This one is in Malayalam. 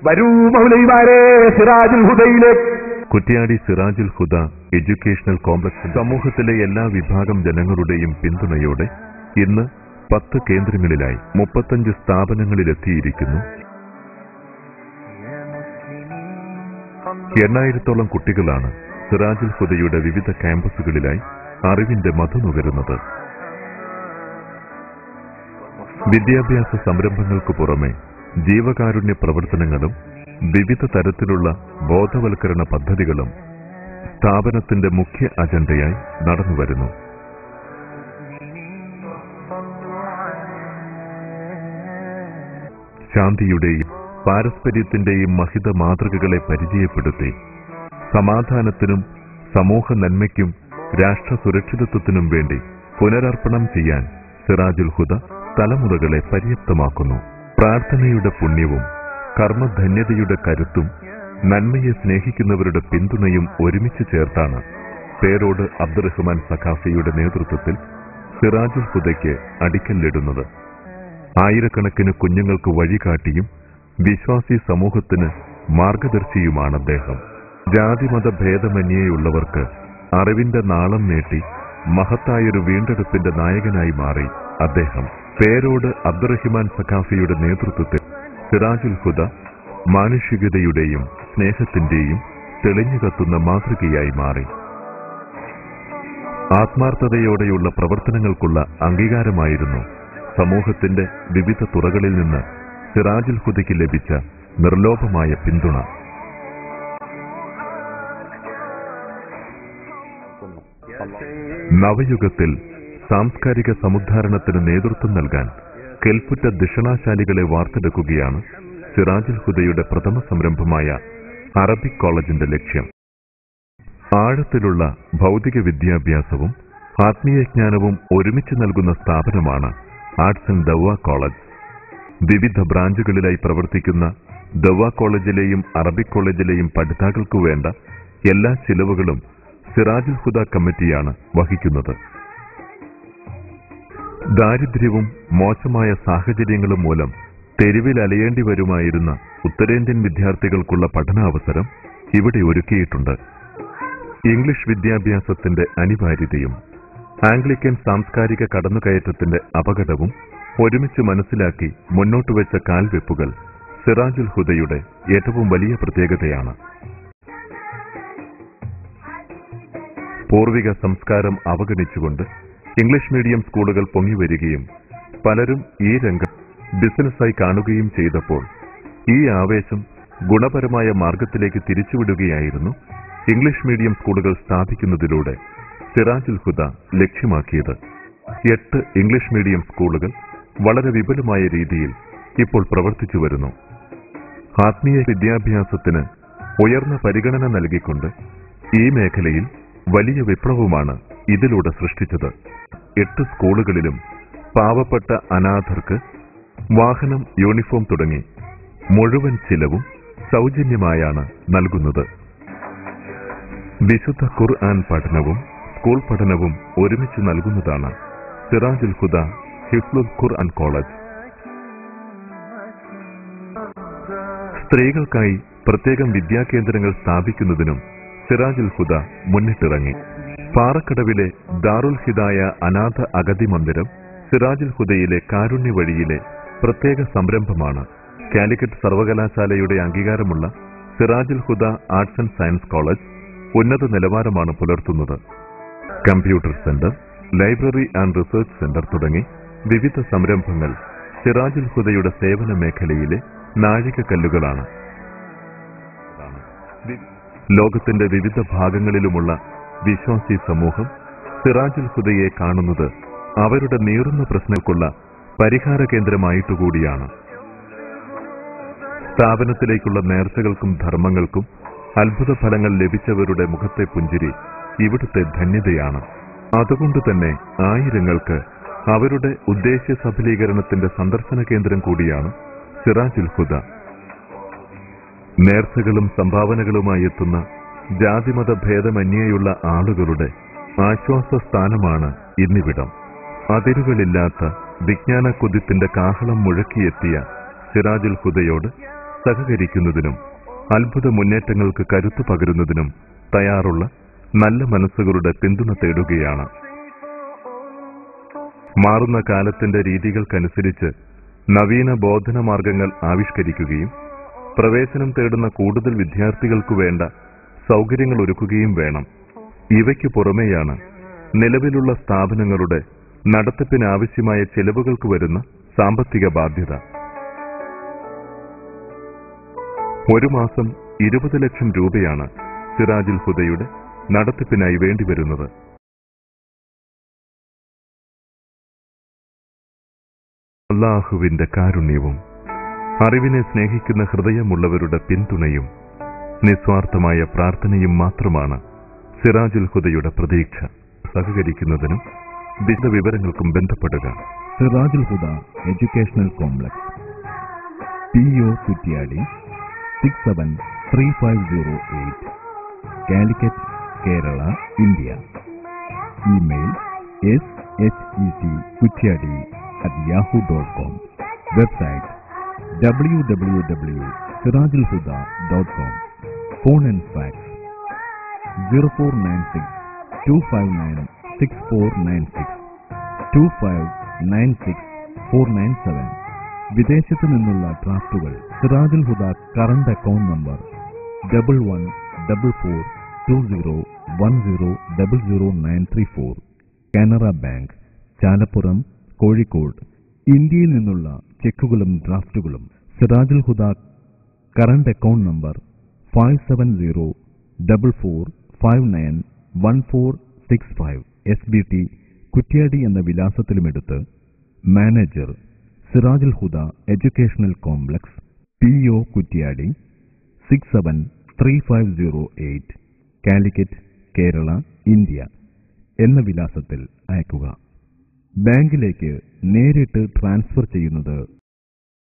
വരൂ മൗലവിമാരെ സിറാജുൽ ഹുദയിലേക്ക്. കുറ്റ്യാടി സിറാജുൽ ഹുദ എഡ്യൂക്കേഷണൽ കോംപ്ലക്സ് സമൂഹത്തിലെ എല്ലാ വിഭാഗം ജനങ്ങളുടെയും പിന്തുണയോടെ ഇന്ന് 10 കേന്ദ്രങ്ങളിലായി 35 സ്ഥാപനങ്ങളിലെത്തിയിരിക്കുന്നു. 8,000-ഓളം കുട്ടികളാണ് സിറാജുൽ ഹുദയുടെ വിവിധ ക്യാമ്പസുകളിലായി അറിവിന്റെ മധു നുകരുന്നത്. വിദ്യാഭ്യാസ സംരംഭങ്ങൾക്കു പുറമെ ജീവകാരുണ്യ പ്രവർത്തനങ്ങളും വിവിധ തരത്തിലുള്ള ബോധവൽക്കരണ പദ്ധതികളും സ്ഥാപനത്തിന്റെ മുഖ്യ അജണ്ടയായി നടന്നുവരുന്നു. ശാന്തിയുടെയും പാരസ്പര്യത്തിന്റെയും മഹിത മാതൃകകളെ പരിചയപ്പെടുത്തി സമാധാനത്തിനും സമൂഹ നന്മയ്ക്കും രാഷ്ട്ര സുരക്ഷിതത്വത്തിനും വേണ്ടി പുനരർപ്പണം ചെയ്യാൻ സിറാജുൽ ഹുദ തലമുറകളെ പര്യാപ്തമാക്കുന്നു. പ്രാർത്ഥനയുടെ പുണ്യവും കർമ്മധന്യതയുടെ കരുത്തും നന്മയെ സ്നേഹിക്കുന്നവരുടെ പിന്തുണയും ഒരുമിച്ച് ചേർത്താണ് പേരോട് അബ്ദുറഹ്മാൻ സഖാഫിയുടെ നേതൃത്വത്തിൽ സിറാജുൽ ഹുദയ്ക്ക് അടിക്കല്ലിടുന്നത്. ആയിരക്കണക്കിന് കുഞ്ഞുങ്ങൾക്ക് വഴികാട്ടിയും വിശ്വാസി സമൂഹത്തിന് മാർഗദർശിയുമാണ് അദ്ദേഹം. ജാതിമത ഭേദമന്യേയുള്ളവർക്ക് അറിവിന്റെ നാളം നീട്ടി മഹത്തായൊരു വീണ്ടെടുപ്പിന്റെ നായകനായി മാറി അദ്ദേഹം. പേരോട് അബ്ദുറഹ്മാൻ സഖാഫിയുടെ നേതൃത്വത്തിൽ സിറാജുൽ ഹുദ മാനുഷികതയുടെയും സ്നേഹത്തിന്റെയും തെളിഞ്ഞു കത്തുന്ന മാതൃകയായി മാറി. ആത്മാർത്ഥതയോടെയുള്ള പ്രവർത്തനങ്ങൾക്കുള്ള അംഗീകാരമായിരുന്നു സമൂഹത്തിന്റെ വിവിധ തുറകളിൽ നിന്ന് സിറാജുൽ ഹുദയ്ക്ക് ലഭിച്ച നിർലോഭമായ പിന്തുണ. നവയുഗത്തിൽ സാംസ്കാരിക സമുദ്ധാരണത്തിന് നേതൃത്വം നൽകാൻ കെൽപ്പുറ്റ ദിഷണാശാലികളെ വാർത്തെടുക്കുകയാണ് സിറാജുൽ ഹുദയുടെ പ്രഥമ സംരംഭമായ അറബിക് കോളേജിന്റെ ലക്ഷ്യം. ആഴത്തിലുള്ള ഭൗതിക വിദ്യാഭ്യാസവും ആത്മീയജ്ഞാനവും ഒരുമിച്ച് നൽകുന്ന സ്ഥാപനമാണ് ആർട്സ് ആൻഡ് ദവ്വ കോളേജ്. വിവിധ ബ്രാഞ്ചുകളിലായി പ്രവർത്തിക്കുന്ന ദവ്വ കോളേജിലെയും അറബിക് കോളേജിലെയും പഠിതാക്കൾക്കു വേണ്ട എല്ലാ ചിലവുകളും സിറാജുൽ ഹുദ കമ്മിറ്റിയാണ് വഹിക്കുന്നത്. ദാരിദ്ര്യവും മോശമായ സാഹചര്യങ്ങളും മൂലം തെരുവിൽ അലയേണ്ടി വരുമായിരുന്ന ഉത്തരേന്ത്യൻ വിദ്യാർത്ഥികൾക്കുള്ള പഠനാവസരം ഇവിടെ ഒരുക്കിയിട്ടുണ്ട്. ഇംഗ്ലീഷ് വിദ്യാഭ്യാസത്തിന്റെ അനിവാര്യതയും ആംഗ്ലിക്കൻ സാംസ്കാരിക കടന്നുകയറ്റത്തിന്റെ അപകടവും ഒരുമിച്ച് മനസ്സിലാക്കി മുന്നോട്ടുവെച്ച കാൽവെപ്പുകൾ സിറാജുൽ ഹുദയുടെ ഏറ്റവും വലിയ പ്രത്യേകതയാണ്. പൂർവിക സംസ്കാരം അവഗണിച്ചുകൊണ്ട് ഇംഗ്ലീഷ് മീഡിയം സ്കൂളുകൾ പൊങ്ങിവരികയും പലരും ഈ രംഗം ബിസിനസ്സായി കാണുകയും ചെയ്തപ്പോൾ ഈ ആവേശം ഗുണപരമായ മാർഗത്തിലേക്ക് തിരിച്ചുവിടുകയായിരുന്നു ഇംഗ്ലീഷ് മീഡിയം സ്കൂളുകൾ സ്ഥാപിക്കുന്നതിലൂടെ സിറാജുൽ ഹുദ ലക്ഷ്യമാക്കിയത്. 8 ഇംഗ്ലീഷ് മീഡിയം സ്കൂളുകൾ വളരെ വിപുലമായ രീതിയിൽ ഇപ്പോൾ പ്രവർത്തിച്ചു വരുന്നു. ആത്മീയ വിദ്യാഭ്യാസത്തിന് ഉയർന്ന പരിഗണന നൽകിക്കൊണ്ട് ഈ മേഖലയിൽ വലിയ വിപ്ലവമാണ് ഇതിലൂടെ സൃഷ്ടിച്ചത്. 8 സ്കൂളുകളിലും പാവപ്പെട്ട അനാഥർക്ക് വാഹനം, യൂണിഫോം തുടങ്ങി മുഴുവൻ ചിലവും സൗജന്യമായാണ് നൽകുന്നത്. വിശുദ്ധ ഖുർആൻ പഠനവും സ്കൂൾ പഠനവും ഒരുമിച്ച് നൽകുന്നതാണ് സിറാജുൽ ഹുദ ഹിഫ്ലുൽ ഖുർആൻ കോളേജ്. സ്ത്രീകൾക്കായി പ്രത്യേകം വിദ്യാകേന്ദ്രങ്ങൾ സ്ഥാപിക്കുന്നതിനും സിറാജുൽ ഹുദ മുന്നിട്ടിറങ്ങി. പാറക്കടവിലെ ദാറുൽ ഹിദായ അനാഥ അഗതി മന്ദിരം സിറാജുൽ ഹുദയിലെ കാരുണ്യ വഴിയിലെ പ്രത്യേക സംരംഭമാണ്. കാലിക്കറ്റ് സർവകലാശാലയുടെ അംഗീകാരമുള്ള സിറാജുൽ ഹുദ ആർട്സ് ആൻഡ് സയൻസ് കോളേജ് ഉന്നത നിലവാരമാണ് പുലർത്തുന്നത്. Computer centre, library and research centre തുടങ്ങി വിവിധ സംരംഭങ്ങൾ സിറാജുൽ ഹുദയുടെ സേവന മേഖലയിലെ നാഴികക്കല്ലുകളാണ്. ലോകത്തിന്റെ വിവിധ ഭാഗങ്ങളിലുമുള്ള വിശ്വാസി സമൂഹം സിറാജുൽ ഹുദയെ കാണുന്നത് അവരുടെ നീറുന്ന പ്രശ്നങ്ങൾക്കുള്ള പരിഹാര കേന്ദ്രമായിട്ടുകൂടിയാണ്. സ്ഥാപനത്തിലേക്കുള്ള നേർച്ചകൾക്കും ധർമ്മങ്ങൾക്കും അത്ഭുത ഫലങ്ങൾ ലഭിച്ചവരുടെ മുഖത്തെ പുഞ്ചിരി ഇവിടുത്തെ ധന്യതയാണ്. അതുകൊണ്ട് തന്നെ ആയിരങ്ങൾക്ക് അവരുടെ ഉദ്ദേശ്യ സഫലീകരണത്തിന്റെ സന്ദർശന കേന്ദ്രം കൂടിയാണ് സിറാജുൽ ഹുദ. നേർച്ചകളും സംഭാവനകളുമായി എത്തുന്ന ജാതിമത ഭേദമന്യേയുള്ള ആളുകളുടെ ആശ്വാസ സ്ഥാനമാണ് ഇന്നിവിടം. അതിരുകളില്ലാത്ത വിജ്ഞാന കുതിപ്പിന്റെ കാഹളം മുഴക്കിയെത്തിയ സിറാജുൽ ഹുദയോട് സഹകരിക്കുന്നതിനും അത്ഭുത മുന്നേറ്റങ്ങൾക്ക് കരുത്തു പകരുന്നതിനും തയ്യാറുള്ള നല്ല മനസ്സുകളുടെ പിന്തുണ തേടുകയാണ്. മാറുന്ന കാലത്തിന്റെ രീതികൾക്കനുസരിച്ച് നവീന ബോധന മാർഗങ്ങൾ ആവിഷ്കരിക്കുകയും പ്രവേശനം തേടുന്ന കൂടുതൽ വിദ്യാർത്ഥികൾക്കു വേണ്ട സൗകര്യങ്ങൾ ഒരുക്കുകയും വേണം. ഇവയ്ക്കു പുറമെയാണ് നിലവിലുള്ള സ്ഥാപനങ്ങളുടെ നടത്തിപ്പിനാവശ്യമായ ചെലവുകൾക്ക് വരുന്ന സാമ്പത്തിക ബാധ്യത. ഒരു മാസം 20 ലക്ഷം രൂപയാണ് സിറാജുൽ ഹുദയുടെ നടത്തിപ്പിനായി വേണ്ടിവരുന്നത്. അല്ലാഹുവിന്റെ കാരുണ്യവും അറിവിനെ സ്നേഹിക്കുന്ന ഹൃദയമുള്ളവരുടെ പിന്തുണയും നിസ്വാർത്ഥമായ പ്രാർത്ഥനയും മാത്രമാണ് സിറാജുൽ ഹുദയുടെ പ്രതീക്ഷ. സഹകരിക്കുന്നതിനും വിവരങ്ങൾക്കും ബന്ധപ്പെടുക. Sirajul Huda educational complex, PO Kuttiadi 673508, Calicut, Kerala, India. Email shet@yahoo.com. Website www.sirajulhuda.com. Phone and fax 0496 259 6496 2596 497. വിദേശത്തു നിന്നുള്ള ഡ്രാഫ്റ്റുകൾ Sirajul Huda current account number 11442010000934, Canara bank, Chalappuram, Kozhikode. ഇന്ത്യയിൽ നിന്നുള്ള ചെക്കുകളും ഡ്രാഫ്റ്റുകളും Sirajul Huda current account number 5704459146 SBT Kuttiadi എന്ന വിലാസത്തിലുമെടുത്ത് manager, Sirajul Huda educational complex, PO Kuttiadi 673508, Calicut, Kerala, India എന്ന വിലാസത്തിൽ അയക്കുക. ബാങ്കിലേക്ക് നേരിട്ട് ട്രാൻസ്ഫർ ചെയ്യുന്നത്